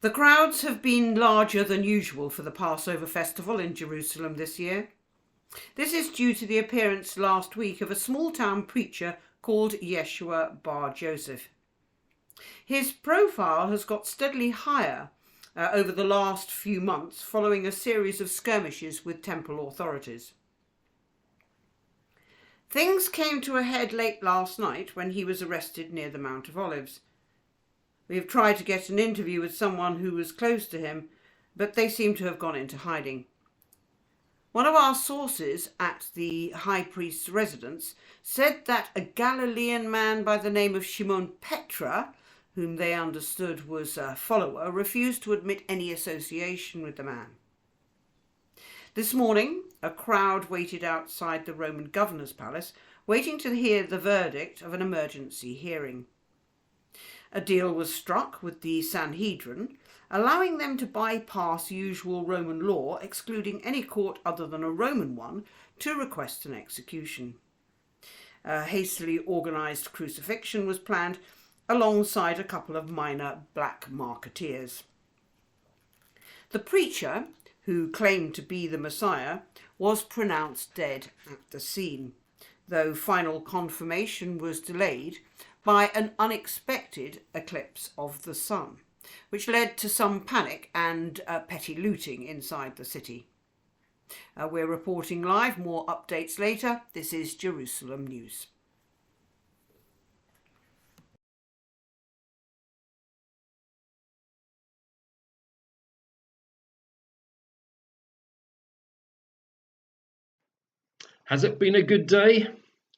The crowds have been larger than usual for the Passover festival in Jerusalem this year. This is due to the appearance last week of a small-town preacher called Yeshua Bar Joseph. His profile has got steadily higher over the last few months following a series of skirmishes with temple authorities. Things came to a head late last night when he was arrested near the Mount of Olives. We have tried to get an interview with someone who was close to him, but they seem to have gone into hiding. One of our sources at the high priest's residence said that a Galilean man by the name of Shimon Petra, whom they understood was a follower, refused to admit any association with the man. This morning, a crowd waited outside the Roman governor's palace, waiting to hear the verdict of an emergency hearing. A deal was struck with the Sanhedrin, allowing them to bypass usual Roman law, excluding any court other than a Roman one, to request an execution. A hastily organised crucifixion was planned, alongside a couple of minor black marketeers. The preacher, who claimed to be the Messiah, was pronounced dead at the scene, though final confirmation was delayed by an unexpected eclipse of the sun, which led to some panic and petty looting inside the city. We're reporting live, more updates later. This is Jerusalem News. Has it been a good day?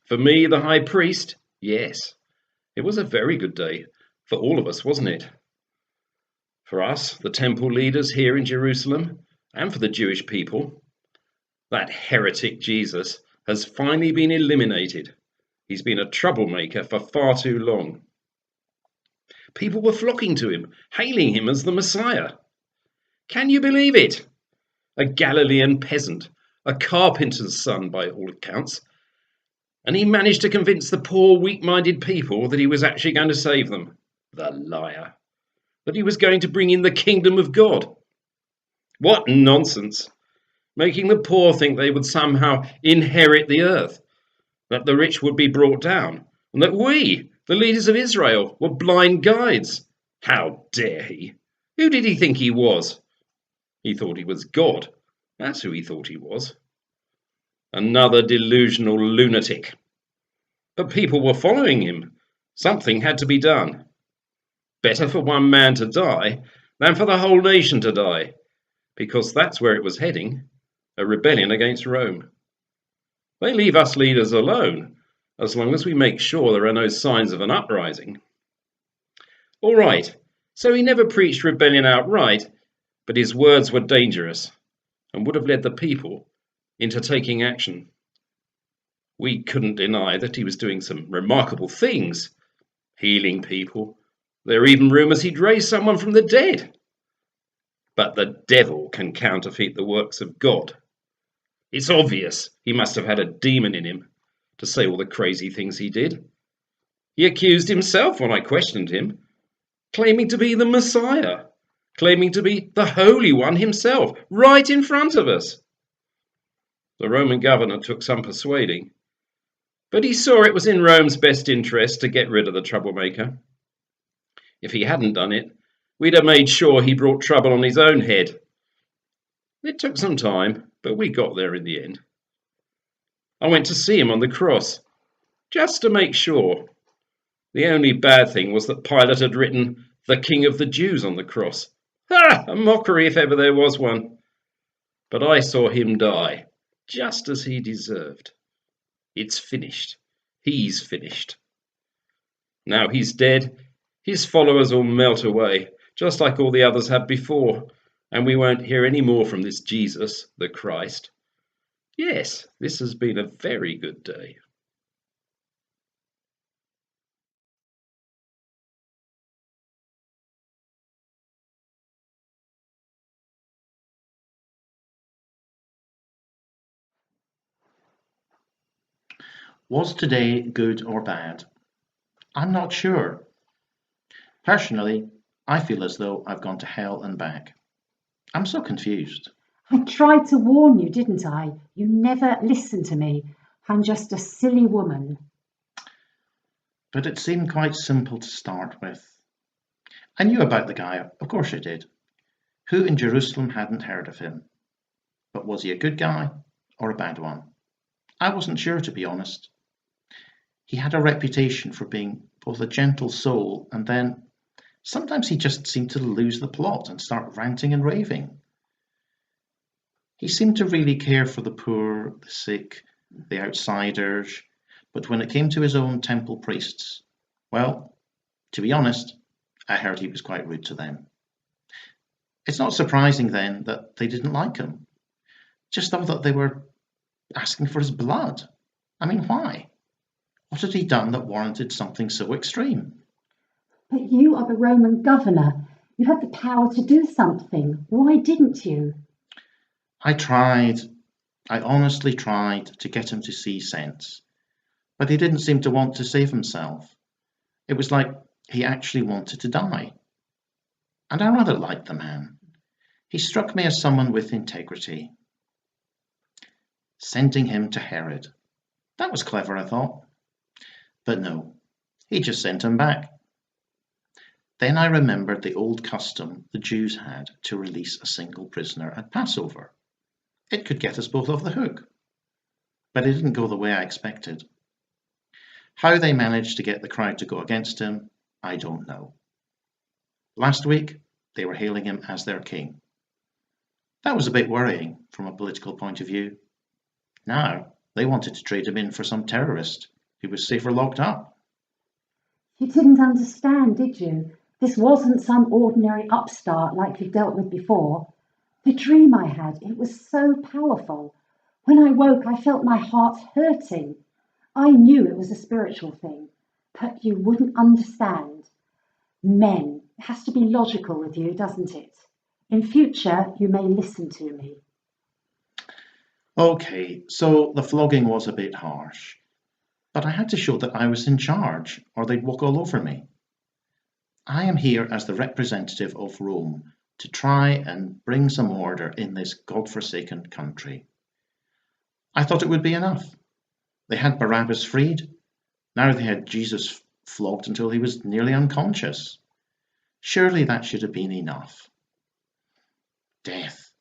For me, the high priest, yes. It was a very good day for all of us, wasn't it? For us, the temple leaders here in Jerusalem, and for the Jewish people. That heretic Jesus has finally been eliminated. He's been a troublemaker for far too long. People were flocking to him, hailing him as the Messiah. Can you believe it? A Galilean peasant, a carpenter's son by all accounts, and he managed to convince the poor, weak-minded people that he was actually going to save them. The liar. That he was going to bring in the kingdom of God. What nonsense. Making the poor think they would somehow inherit the earth, that the rich would be brought down, and that we, the leaders of Israel, were blind guides. How dare he? Who did he think he was? He thought he was God. That's who he thought he was. Another delusional lunatic. But people were following him. Something had to be done. Better for one man to die than for the whole nation to die, because that's where it was heading, a rebellion against Rome. They leave us leaders alone, as long as we make sure there are no signs of an uprising. All right, so he never preached rebellion outright, but his words were dangerous and would have led the people into taking action. We couldn't deny that he was doing some remarkable things, healing people. There are even rumours he'd raised someone from the dead. But the devil can counterfeit the works of God. It's obvious he must have had a demon in him to say all the crazy things he did. He accused himself when I questioned him, claiming to be the Messiah, claiming to be the Holy One himself, right in front of us. The Roman governor took some persuading, but he saw it was in Rome's best interest to get rid of the troublemaker. If he hadn't done it, we'd have made sure he brought trouble on his own head. It took some time, but we got there in the end. I went to see him on the cross, just to make sure. The only bad thing was that Pilate had written, "The King of the Jews" on the cross. Ha! A mockery if ever there was one. But I saw him die, just as he deserved. It's finished. He's finished. Now he's dead, his followers will melt away, just like all the others have before, and we won't hear any more from this Jesus, the Christ. Yes, this has been a very good day. Was today good or bad? I'm not sure. Personally, I feel as though I've gone to hell and back. I'm so confused. I tried to warn you, didn't I? You never listened to me. I'm just a silly woman. But it seemed quite simple to start with. I knew about the guy, of course I did. Who in Jerusalem hadn't heard of him? But was he a good guy or a bad one? I wasn't sure, to be honest. He had a reputation for being both a gentle soul and then sometimes he just seemed to lose the plot and start ranting and raving. He seemed to really care for the poor, the sick, the outsiders, but when it came to his own temple priests, well, to be honest, I heard he was quite rude to them. It's not surprising then that they didn't like him. Just thought that they were asking for his blood. I mean, why? What had he done that warranted something so extreme? But you are the Roman governor. You had the power to do something. Why didn't you? I tried. I honestly tried to get him to see sense, but he didn't seem to want to save himself. It was like he actually wanted to die. And I rather liked the man. He struck me as someone with integrity. Sending him to Herod. That was clever, I thought. But no, he just sent him back. Then I remembered the old custom the Jews had to release a single prisoner at Passover. It could get us both off the hook. But it didn't go the way I expected. How they managed to get the crowd to go against him, I don't know. Last week, they were hailing him as their king. That was a bit worrying from a political point of view. Now, they wanted to trade him in for some terrorist who was safer locked up. You didn't understand, did you? This wasn't some ordinary upstart like you've dealt with before. The dream I had, it was so powerful. When I woke, I felt my heart hurting. I knew it was a spiritual thing, but you wouldn't understand. Men, it has to be logical with you, doesn't it? In future, you may listen to me. Okay, so the flogging was a bit harsh, but I had to show that I was in charge or they'd walk all over me. I am here as the representative of Rome to try and bring some order in this God-forsaken country. I thought it would be enough. They had Barabbas freed. Now they had Jesus flogged until he was nearly unconscious. Surely that should have been enough. Death.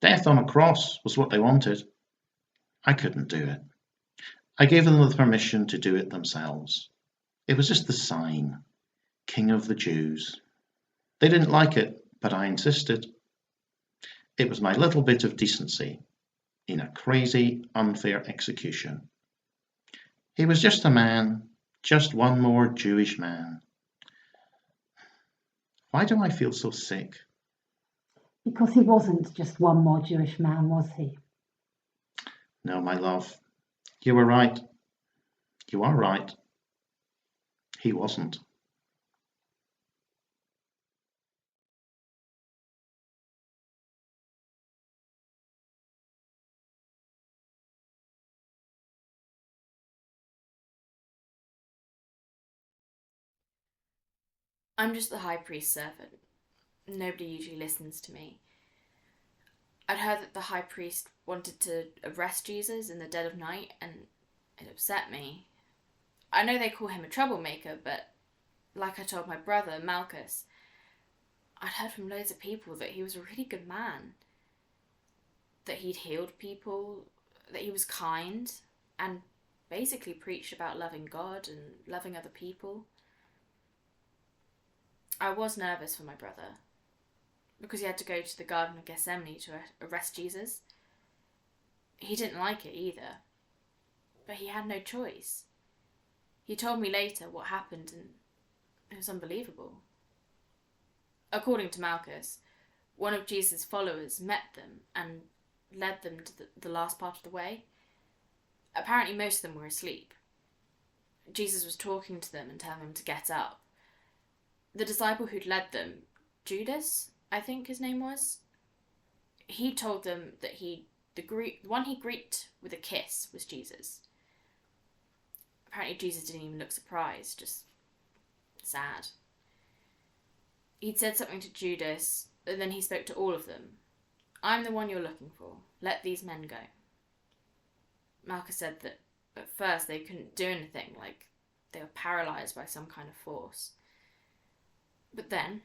Death on a cross was what they wanted. I couldn't do it. I gave them the permission to do it themselves. It was just the sign. King of the Jews. They didn't like it, but I insisted. It was my little bit of decency in a crazy, unfair execution. He was just a man, just one more Jewish man. Why do I feel so sick? Because he wasn't just one more Jewish man, was he? No, my love, you were right. You are right. He wasn't. I'm just the high priest's servant. Nobody usually listens to me. I'd heard that the high priest wanted to arrest Jesus in the dead of night, and it upset me. I know they call him a troublemaker, but like I told my brother, Malchus, I'd heard from loads of people that he was a really good man. That he'd healed people, that he was kind, and basically preached about loving God and loving other people. I was nervous for my brother, because he had to go to the Garden of Gethsemane to arrest Jesus. He didn't like it either, but he had no choice. He told me later what happened, and it was unbelievable. According to Malchus, one of Jesus' followers met them and led them to the last part of the way. Apparently most of them were asleep. Jesus was talking to them and telling them to get up. The disciple who'd led them, Judas, I think his name was, he told them that the one he greeted with a kiss was Jesus. Apparently Jesus didn't even look surprised, just sad. He'd said something to Judas, and then he spoke to all of them. "I'm the one you're looking for. Let these men go." Malchus said that at first they couldn't do anything, like they were paralysed by some kind of force. But then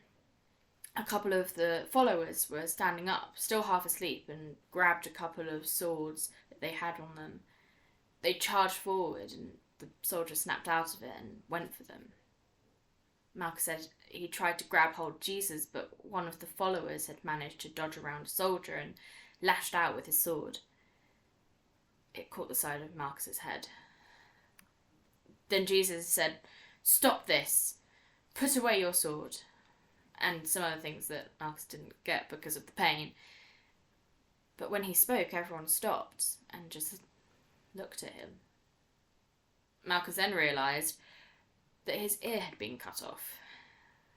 a couple of the followers were standing up, still half asleep, and grabbed a couple of swords that they had on them. They charged forward, and the soldier snapped out of it and went for them. Malchus said he tried to grab hold of Jesus, but one of the followers had managed to dodge around a soldier and lashed out with his sword. It caught the side of Malchus's head. Then Jesus said, "Stop this! Put away your sword," and some other things that Malchus didn't get because of the pain. But when he spoke, everyone stopped and just looked at him. Malchus then realised that his ear had been cut off.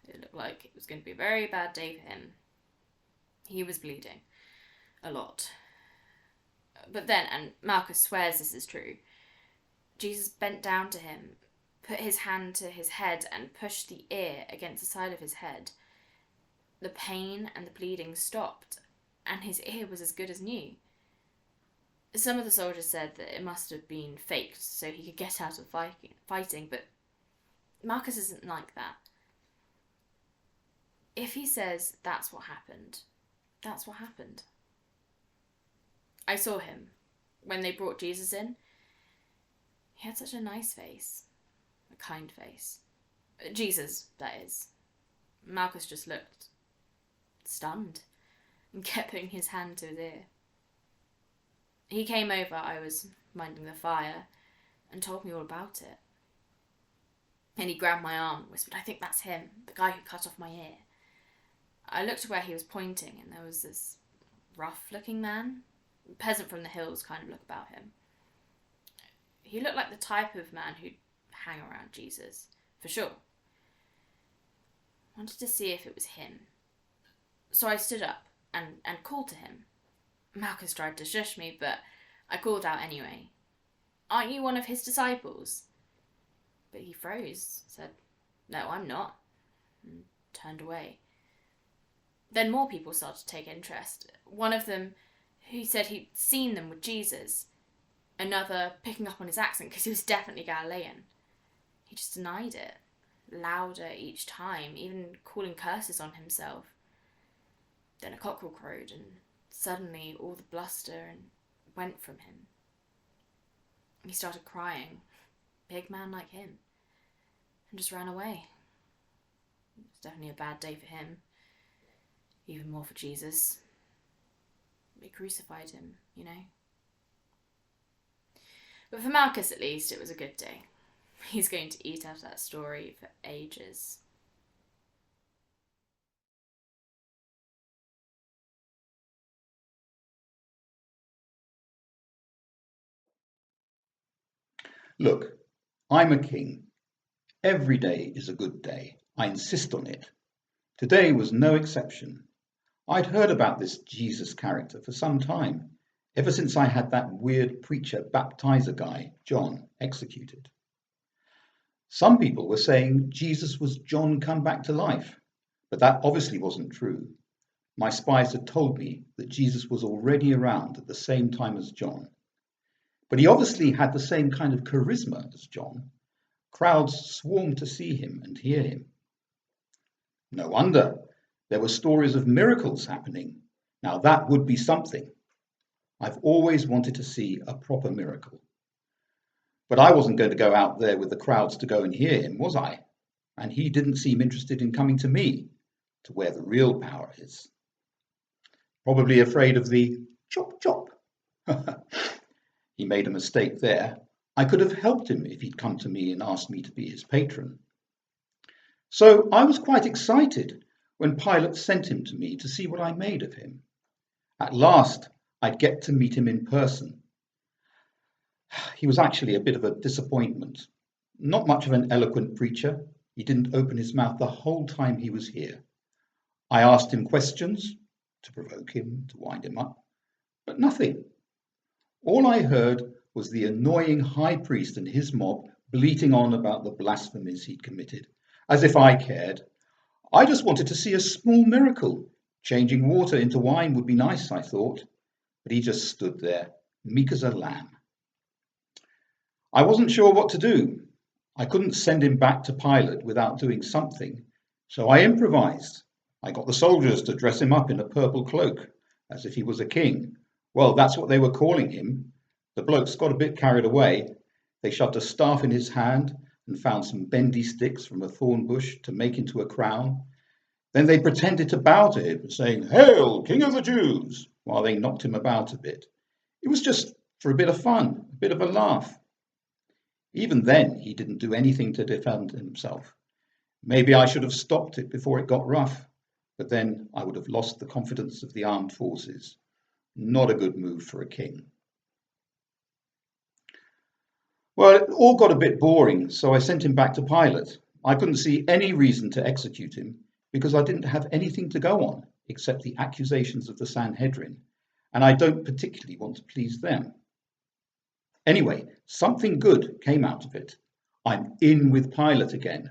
It looked like it was going to be a very bad day for him. He was bleeding a lot. But then, and Malchus swears this is true, Jesus bent down to him, put his hand to his head and pushed the ear against the side of his head. The pain and the bleeding stopped, and his ear was as good as new. Some of the soldiers said that it must have been faked so he could get out of fighting, but Malchus isn't like that. If he says that's what happened, that's what happened. I saw him when they brought Jesus in. He had such a nice face, a kind face. Jesus, that is. Malchus just looked stunned and kept putting his hand to his ear. He came over, I was minding the fire, and told me all about it. And he grabbed my arm and whispered, "I think that's him, the guy who cut off my ear." I looked to where he was pointing, and there was this rough-looking man, a peasant from the hills kind of look about him. He looked like the type of man who'd hang around Jesus, for sure. I wanted to see if it was him. So I stood up and called to him. Malchus tried to shush me, but I called out anyway. "Aren't you one of his disciples?" But he froze, said, "No, I'm not," and turned away. Then more people started to take interest. One of them, who said he'd seen them with Jesus. Another picking up on his accent because he was definitely Galilean. He just denied it, louder each time, even calling curses on himself. Then a cockerel crowed, and suddenly all the bluster went from him. He started crying, big man like him, and just ran away. It was definitely a bad day for him, even more for Jesus. They crucified him, you know. But for Malchus, at least, it was a good day. He's going to eat out of that story for ages. Look, I'm a king. Every day is a good day. I insist on it. Today was no exception. I'd heard about this Jesus character for some time, ever since I had that weird preacher baptizer guy, John, executed. Some people were saying Jesus was John come back to life, but that obviously wasn't true. My spies had told me that Jesus was already around at the same time as John. But he obviously had the same kind of charisma as John. Crowds swarmed to see him and hear him. No wonder. There were stories of miracles happening. Now that would be something. I've always wanted to see a proper miracle. But I wasn't going to go out there with the crowds to go and hear him, was I? And he didn't seem interested in coming to me, to where the real power is. Probably afraid of the chop chop. He made a mistake there. I could have helped him if he'd come to me and asked me to be his patron. So I was quite excited when Pilate sent him to me to see what I made of him. At last, I'd get to meet him in person. He was actually a bit of a disappointment. Not much of an eloquent preacher. He didn't open his mouth the whole time he was here. I asked him questions to provoke him, to wind him up, but nothing. All I heard was the annoying high priest and his mob bleating on about the blasphemies he'd committed, as if I cared. I just wanted to see a small miracle. Changing water into wine would be nice, I thought. But he just stood there, meek as a lamb. I wasn't sure what to do. I couldn't send him back to Pilate without doing something, so I improvised. I got the soldiers to dress him up in a purple cloak, as if he was a king. Well, that's what they were calling him. The blokes got a bit carried away. They shoved a staff in his hand and found some bendy sticks from a thorn bush to make into a crown. Then they pretended to bow to him, saying, "Hail, King of the Jews," while they knocked him about a bit. It was just for a bit of fun, a bit of a laugh. Even then, he didn't do anything to defend himself. Maybe I should have stopped it before it got rough, but then I would have lost the confidence of the armed forces. Not a good move for a king. Well, it all got a bit boring, so I sent him back to Pilate. I couldn't see any reason to execute him because I didn't have anything to go on except the accusations of the Sanhedrin, and I don't particularly want to please them. Anyway, something good came out of it. I'm in with Pilate again.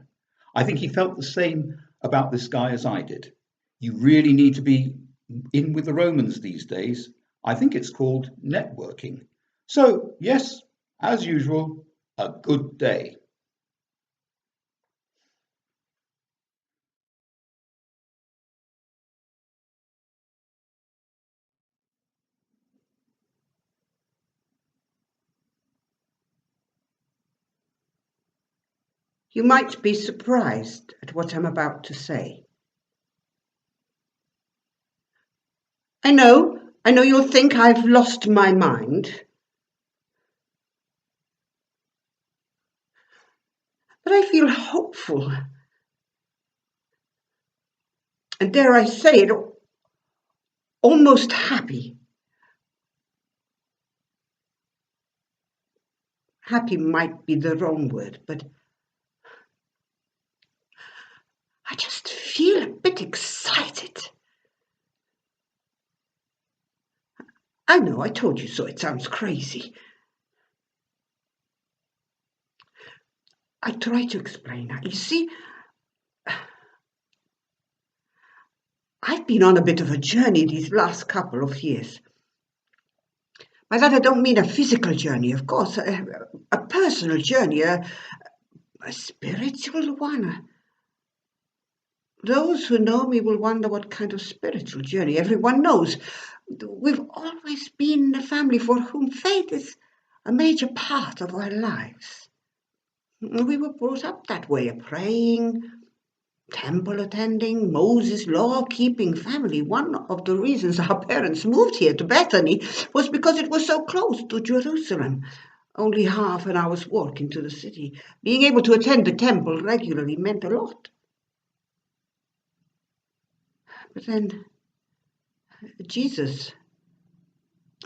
I think he felt the same about this guy as I did. You really need to be in with the Romans these days. I think it's called networking. So, yes, as usual, a good day. You might be surprised at what I'm about to say. I know you'll think I've lost my mind. But I feel hopeful. And dare I say it, almost happy. Happy might be the wrong word, but I just feel a bit excited. I know, I told you so. It sounds crazy. I try to explain. You see, I've been on a bit of a journey these last couple of years. By that I don't mean a physical journey, of course, a personal journey, a spiritual one. Those who know me will wonder what kind of spiritual journey. Everyone knows. We've always been a family for whom faith is a major part of our lives. We were brought up that way, a praying, temple attending, Moses law-keeping family. One of the reasons our parents moved here to Bethany was because it was so close to Jerusalem. Only half an hour's walk into the city. Being able to attend the temple regularly meant a lot. But then Jesus,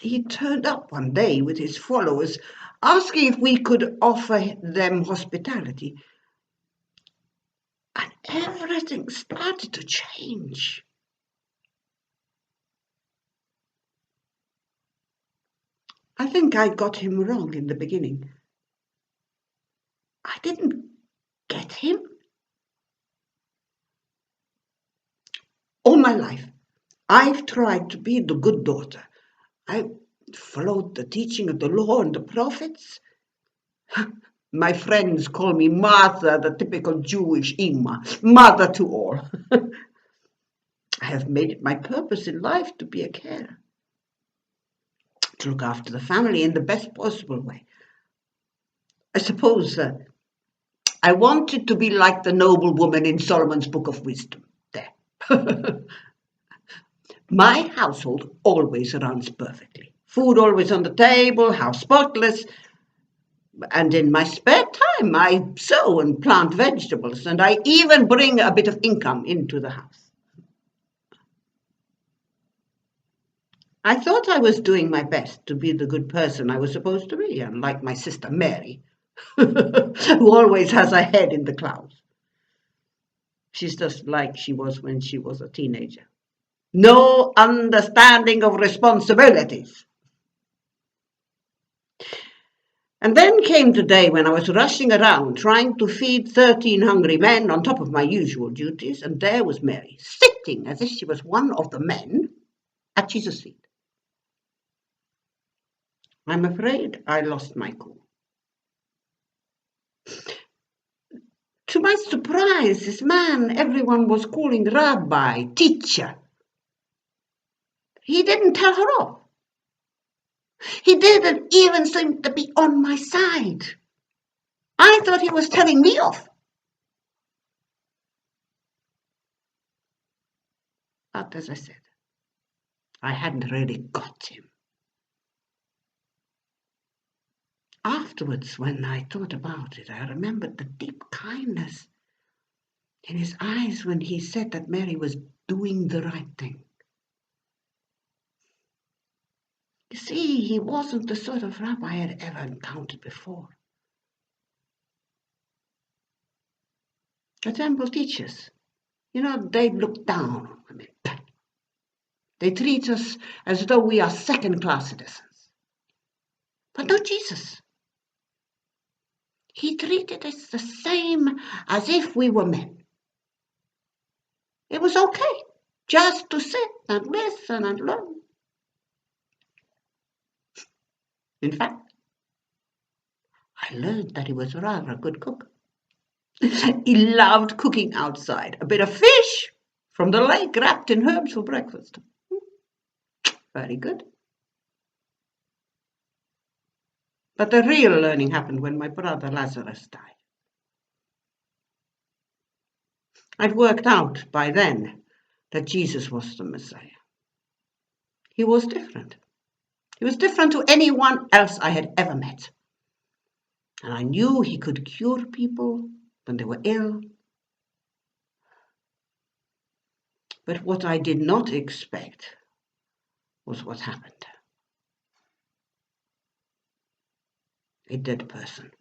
he turned up one day with his followers, asking if we could offer them hospitality. And everything started to change. I think I got him wrong in the beginning. I didn't get him. All my life, I've tried to be the good daughter. I followed the teaching of the law and the prophets. My friends call me Martha, the typical Jewish Imma, mother to all. I have made it my purpose in life to be a carer, to look after the family in the best possible way. I suppose I wanted to be like the noble woman in Solomon's Book of Wisdom. There. My household always runs perfectly. Food always on the table, house spotless. And in my spare time, I sow and plant vegetables, and I even bring a bit of income into the house. I thought I was doing my best to be the good person I was supposed to be, unlike my sister Mary, who always has her head in the clouds. She's just like she was when she was a teenager. No understanding of responsibilities. And then came the day when I was rushing around trying to feed 13 hungry men on top of my usual duties, and there was Mary, sitting as if she was one of the men at Jesus' feet. I'm afraid I lost my cool. To my surprise, this man everyone was calling rabbi, teacher, he didn't tell her off. He didn't even seem to be on my side. I thought he was telling me off. But as I said, I hadn't really got him. Afterwards, when I thought about it, I remembered the deep kindness in his eyes when he said that Mary was doing the right thing. You see, he wasn't the sort of rabbi I had ever encountered before. The temple teachers, they look down on women. They treat us as though we are second-class citizens. But not Jesus. He treated us the same as if we were men. It was okay just to sit and listen and learn. In fact, I learned that he was rather a good cook. He loved cooking outside. A bit of fish from the lake wrapped in herbs for breakfast. Very good. But the real learning happened when my brother Lazarus died. I'd worked out by then that Jesus was the Messiah. He was different. He was different to anyone else I had ever met. And I knew he could cure people when they were ill. But what I did not expect was what happened. A dead person.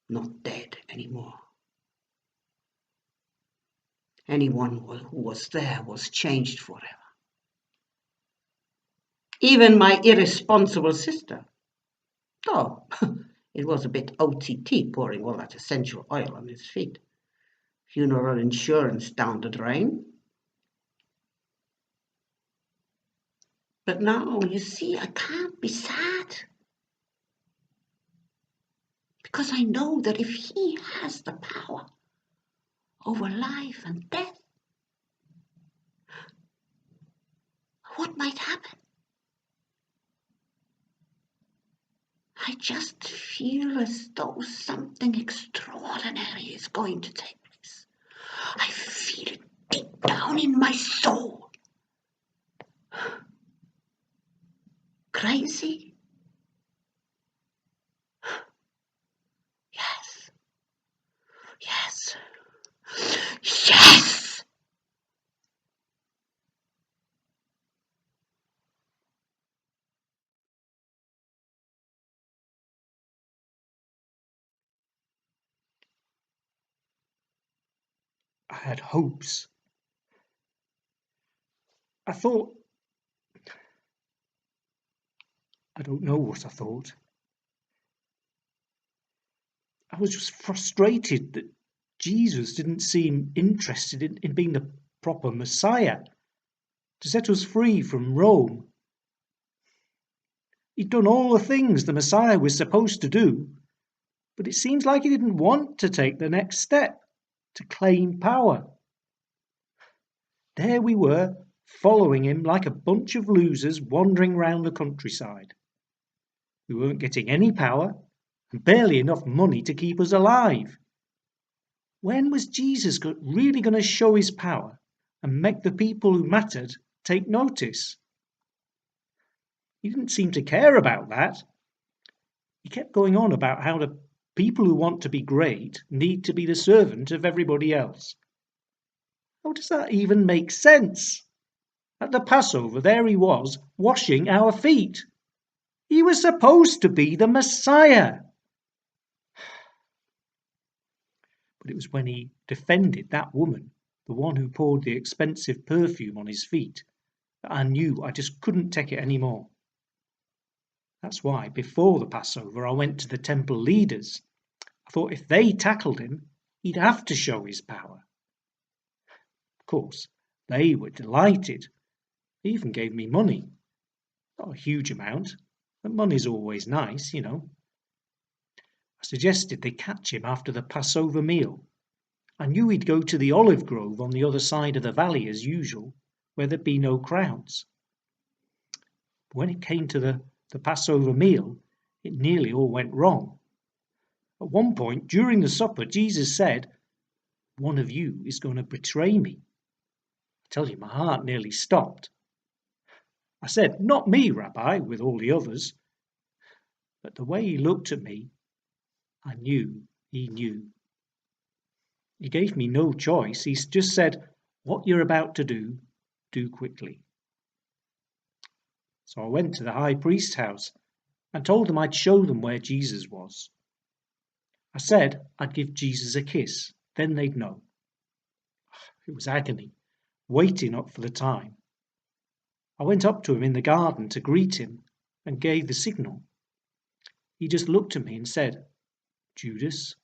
Not dead anymore. Anyone who was there was changed forever. Even my irresponsible sister. Oh, it was a bit OTT pouring all that essential oil on his feet. Funeral insurance down the drain. But now, you see, I can't be sad. Because I know that if he has the power over life and death, what might happen? I just feel as though something extraordinary is going to take place. I feel it deep down in my soul. Crazy? Yes. Yes. Yes! I had hopes. I thought... I don't know what I thought. I was just frustrated that Jesus didn't seem interested in being the proper Messiah to set us free from Rome. He'd done all the things the Messiah was supposed to do, but it seems like he didn't want to take the next step, to claim power. There we were, following him like a bunch of losers wandering round the countryside. We weren't getting any power, and barely enough money to keep us alive. When was Jesus really going to show his power and make the people who mattered take notice? He didn't seem to care about that. He kept going on about how the people who want to be great need to be the servant of everybody else. How does that even make sense? At the Passover, there he was, washing our feet. He was supposed to be the Messiah. But it was when he defended that woman, the one who poured the expensive perfume on his feet, that I knew I just couldn't take it anymore. That's why before the Passover I went to the temple leaders. I thought if they tackled him, he'd have to show his power. Of course, they were delighted. They even gave me money. Not a huge amount, but money's always nice, you know. I suggested they catch him after the Passover meal. I knew he'd go to the olive grove on the other side of the valley as usual, where there'd be no crowds. But when it came to the Passover meal, it nearly all went wrong. At one point during the supper, Jesus said, "One of you is going to betray me." I tell you, my heart nearly stopped. I said, "Not me, Rabbi," with all the others. But the way he looked at me, I knew he knew. He gave me no choice. He just said, "What you're about to do, do quickly." So I went to the high priest's house and told them I'd show them where Jesus was. I said I'd give Jesus a kiss, then they'd know. It was agony, waiting up for the time. I went up to him in the garden to greet him and gave the signal. He just looked at me and said, "Judas,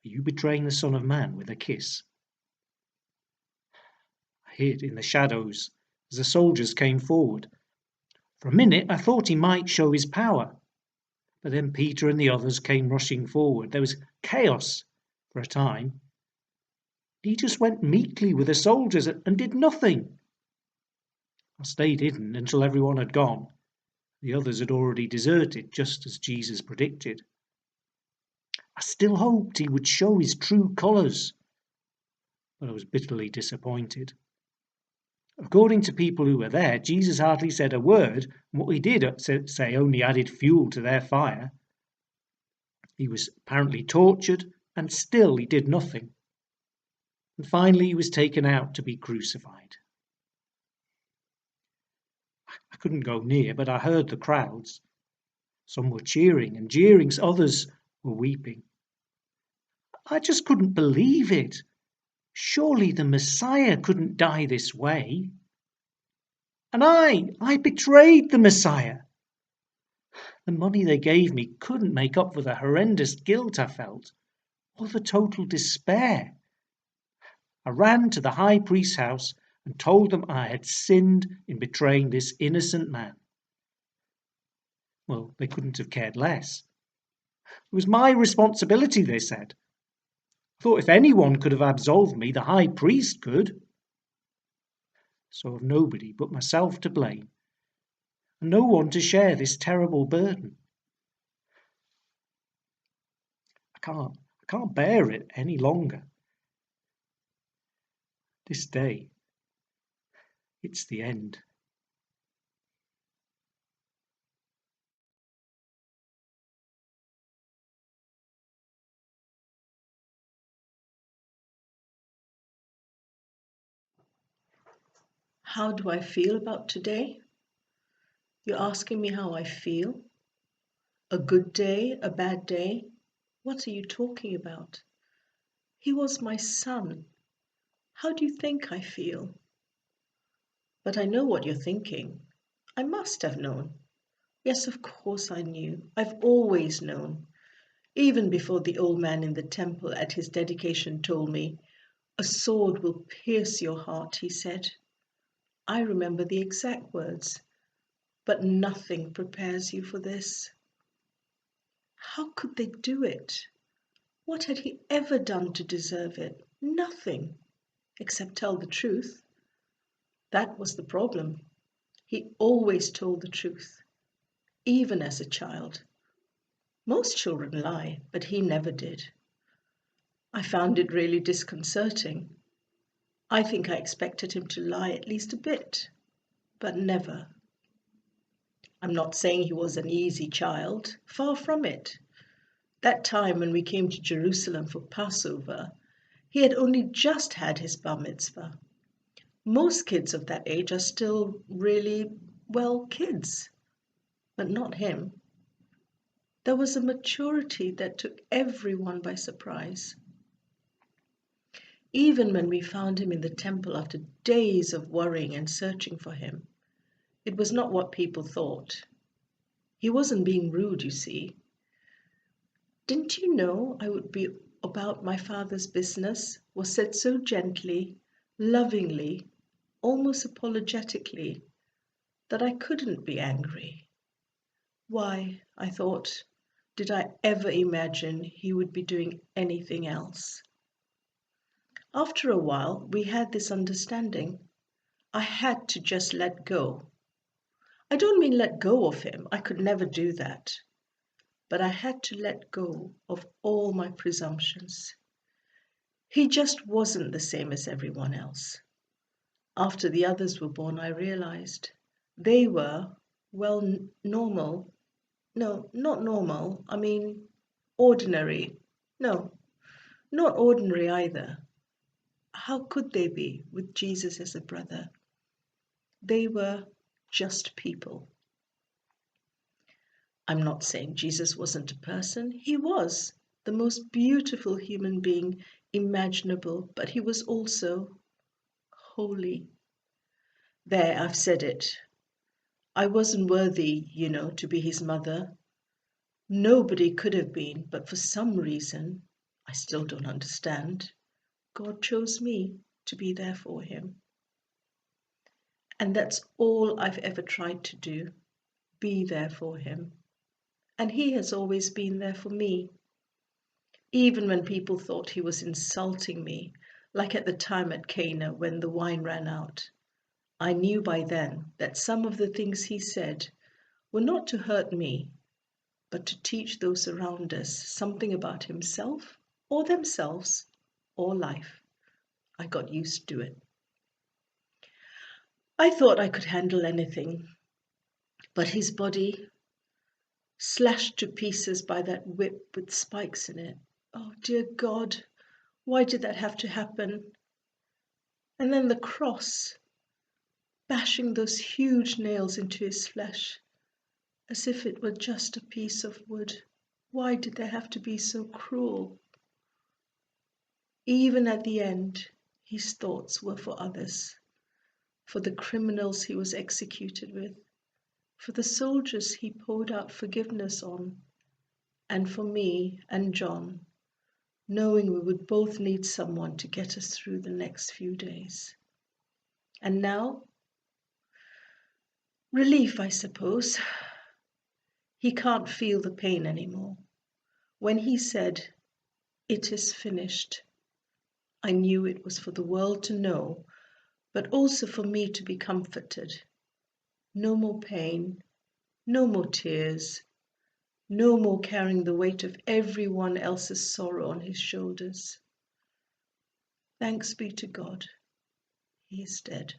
are you betraying the Son of Man with a kiss?" I hid in the shadows as the soldiers came forward. For a minute I thought he might show his power, but then Peter and the others came rushing forward. There was chaos for a time. He just went meekly with the soldiers and did nothing. I stayed hidden until everyone had gone. The others had already deserted, just as Jesus predicted. I still hoped he would show his true colours, but I was bitterly disappointed. According to people who were there, Jesus hardly said a word, and what he did say only added fuel to their fire. He was apparently tortured, and still he did nothing. And finally he was taken out to be crucified. I couldn't go near, but I heard the crowds. Some were cheering and jeering, others were weeping. I just couldn't believe it. Surely the Messiah couldn't die this way. And I betrayed the Messiah. The money they gave me couldn't make up for the horrendous guilt I felt, or the total despair. I ran to the high priest's house and told them I had sinned in betraying this innocent man. Well, they couldn't have cared less. It was my responsibility, they said. I thought if anyone could have absolved me, the high priest could. So I've nobody but myself to blame, and no one to share this terrible burden. I can't bear it any longer. This day, it's the end. How do I feel about today? You're asking me how I feel? A good day, a bad day? What are you talking about? He was my son. How do you think I feel? But I know what you're thinking. I must have known. Yes, of course I knew. I've always known. Even before the old man in the temple at his dedication told me, "A sword will pierce your heart," he said. I remember the exact words. But nothing prepares you for this. How could they do it? What had he ever done to deserve it? Nothing, except tell the truth. That was the problem. He always told the truth, even as a child. Most children lie, but he never did. I found it really disconcerting. I think I expected him to lie at least a bit, but never. I'm not saying he was an easy child, far from it. That time when we came to Jerusalem for Passover, he had only just had his bar mitzvah. Most kids of that age are still really, well, kids, but not him. There was a maturity that took everyone by surprise. Even when we found him in the temple after days of worrying and searching for him, it was not what people thought. He wasn't being rude, you see. Didn't you know I would be about my father's business? Was said so gently, lovingly, almost apologetically, that I couldn't be angry. Why, I thought, did I ever imagine he would be doing anything else? After a while, we had this understanding. I had to just let go. I don't mean let go of him, I could never do that. But I had to let go of all my presumptions. He just wasn't the same as everyone else. After the others were born, I realized they were, well, normal. No, not normal. I mean, ordinary. No, not ordinary either. How could they be with Jesus as a brother? They were just people. I'm not saying Jesus wasn't a person. He was the most beautiful human being imaginable, but he was also holy. There, I've said it. I wasn't worthy, to be his mother. Nobody could have been, but for some reason, I still don't understand, God chose me to be there for him. And that's all I've ever tried to do, be there for him. And he has always been there for me. Even when people thought he was insulting me, like at the time at Cana when the wine ran out, I knew by then that some of the things he said were not to hurt me, but to teach those around us something about himself or themselves or life. I got used to it. I thought I could handle anything, but his body, slashed to pieces by that whip with spikes in it. Oh, dear God, why did that have to happen? And then the cross, bashing those huge nails into his flesh, as if it were just a piece of wood. Why did they have to be so cruel? Even at the end, his thoughts were for others, for the criminals he was executed with, for the soldiers he poured out forgiveness on, and for me and John, knowing we would both need someone to get us through the next few days. And now, relief, I suppose. He can't feel the pain anymore. When he said, "It is finished," I knew it was for the world to know, but also for me to be comforted. No more pain, no more tears, no more carrying the weight of everyone else's sorrow on his shoulders. Thanks be to God, he is dead.